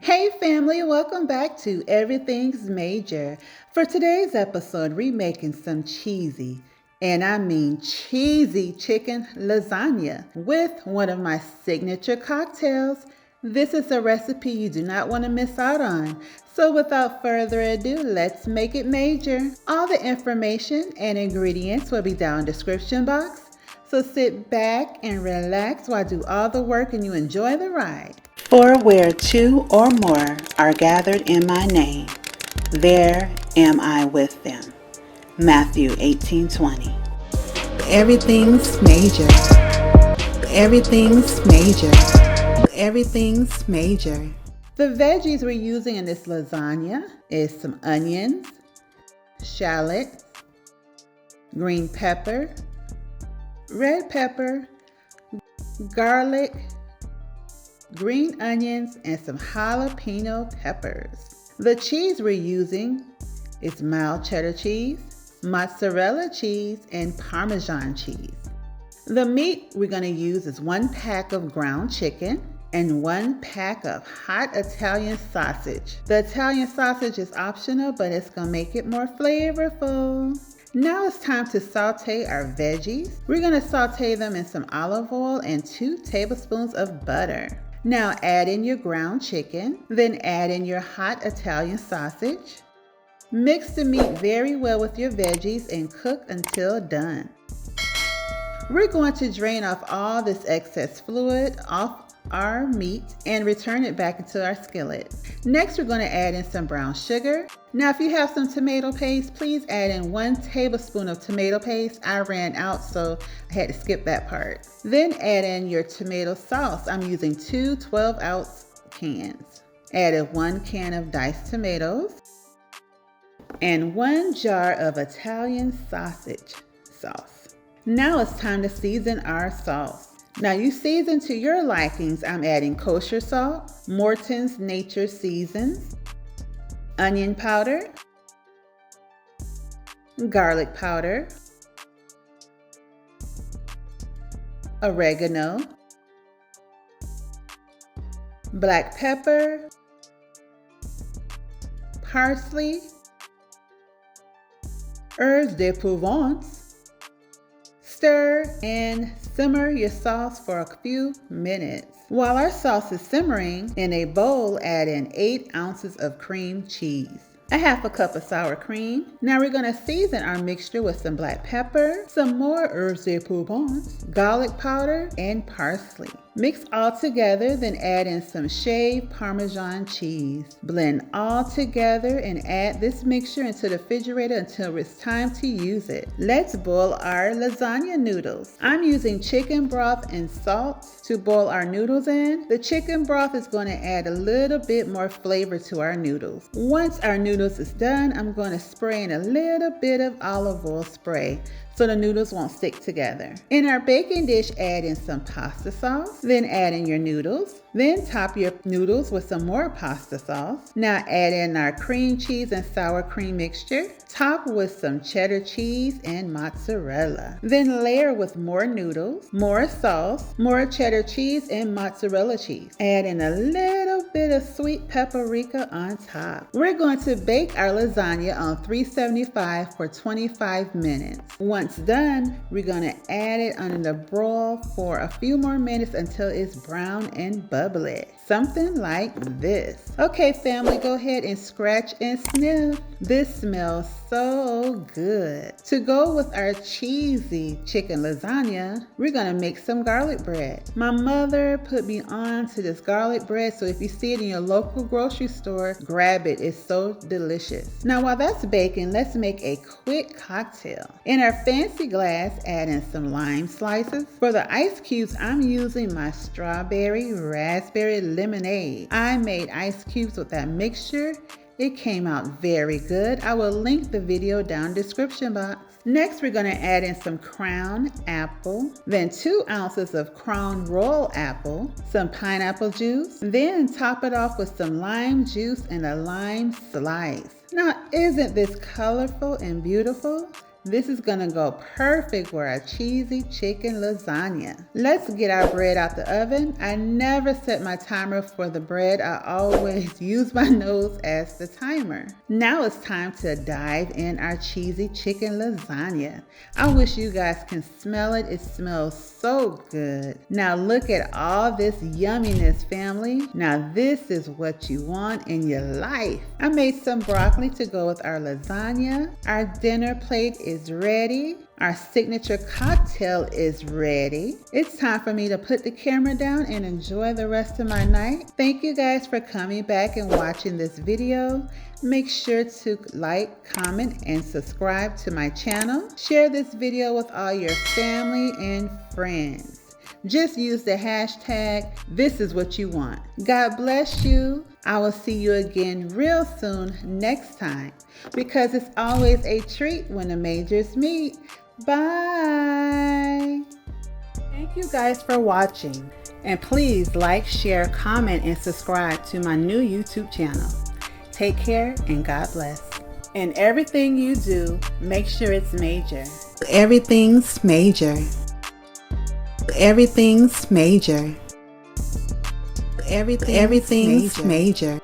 Hey family, welcome back to Everything's Major. For today's episode, we're making some cheesy, and I mean cheesy chicken lasagna with one of my signature cocktails. This is a recipe you do not want to miss out on. So without further ado, let's make it major. All the information and ingredients will be down in the description box. So sit back and relax while I do all the work and you enjoy the ride. For where two or more are gathered in my name, there am I with them. Matthew 18:20. Everything's major. Everything's major. Everything's major. The veggies we're using in this lasagna is some onions, shallot, green pepper, red pepper, garlic, green onions, and some jalapeno peppers. The cheese we're using is mild cheddar cheese, mozzarella cheese, and Parmesan cheese. The meat we're going to use is 1 pack of ground chicken and 1 pack of hot Italian sausage. The Italian sausage is optional, but it's going to make it more flavorful. Now it's time to saute our veggies. We're going to saute them in some olive oil and 2 tablespoons of butter. Now add in your ground chicken, then add in your hot Italian sausage. Mix the meat very well with your veggies and cook until done. We're going to drain off all this excess fluid off our meat and return it back into our skillet. Next, we're going to add in some brown sugar. Now, if you have some tomato paste, please add in 1 tablespoon of tomato paste. I ran out, so I had to skip that part. Then add in your tomato sauce. I'm using 2 12-ounce cans. Added 1 can of diced tomatoes and 1 jar of Italian sausage sauce. Now it's time to season our sauce. Now you season to your likings. I'm adding kosher salt, Morton's Nature Seasons, onion powder, garlic powder, oregano, black pepper, parsley, herbs de Provence. Stir and simmer your sauce for a few minutes. While our sauce is simmering, in a bowl, add in 8 ounces of cream cheese, a half a cup of sour cream. Now we're going to season our mixture with some black pepper, some more herbs de Provence, garlic powder, and parsley. Mix all together, then add in some shaved Parmesan cheese. Blend all together and add this mixture into the refrigerator until it's time to use it. Let's boil our lasagna noodles. I'm using chicken broth and salt to boil our noodles in. The chicken broth is going to add a little bit more flavor to our noodles. Once our noodles is done, I'm going to spray in a little bit of olive oil spray so the noodles won't stick together. In our baking dish, add in some pasta sauce, then add in your noodles. Then top your noodles with some more pasta sauce. Now add in our cream cheese and sour cream mixture. Top with some cheddar cheese and mozzarella. Then layer with more noodles, more sauce, more cheddar cheese, and mozzarella cheese. Add in a little bit of sweet paprika on top. We're going to bake our lasagna on 375 for 25 minutes. Once done, we're going to add it under the broil for a few more minutes until it's brown and bubbly. Something like this. Okay, family, go ahead and scratch and sniff. This smells so good. To go with our cheesy chicken lasagna, we're gonna make some garlic bread. My mother put me on to this garlic bread, so if you see it in your local grocery store, grab it. It's so delicious. Now while that's baking, let's make a quick cocktail. In our fancy glass, add in some lime slices. For the ice cubes, I'm using my strawberry raspberry lemonade. I made ice cubes with that mixture. It came out very good. I will link the video down in the description box. Next, we're going to add in some crown apple, then 2 ounces of crown royal apple, some pineapple juice, then top it off with some lime juice and a lime slice. Now, isn't this colorful and beautiful? This is gonna go perfect with our cheesy chicken lasagna. Let's get our bread out the oven. I never set my timer for the bread. I always use my nose as the timer. Now it's time to dive in our cheesy chicken lasagna. I wish you guys can smell it. It smells so good. Now look at all this yumminess, family. Now this is what you want in your life. I made some broccoli to go with our lasagna. Our dinner plate is ready. Our signature cocktail is ready. It's time for me to put the camera down and enjoy the rest of my night. Thank you guys for coming back and watching this video. Make sure to like, comment, and subscribe to my channel. Share this video with all your family and friends. Just use the hashtag, this is what you want. God bless you. I will see you again real soon next time, because it's always a treat when the majors meet. Bye. Thank you guys for watching. And please like, share, comment, and subscribe to my new YouTube channel. Take care and God bless. And everything you do, make sure it's major. Everything's major. Everything's major. Everything's major.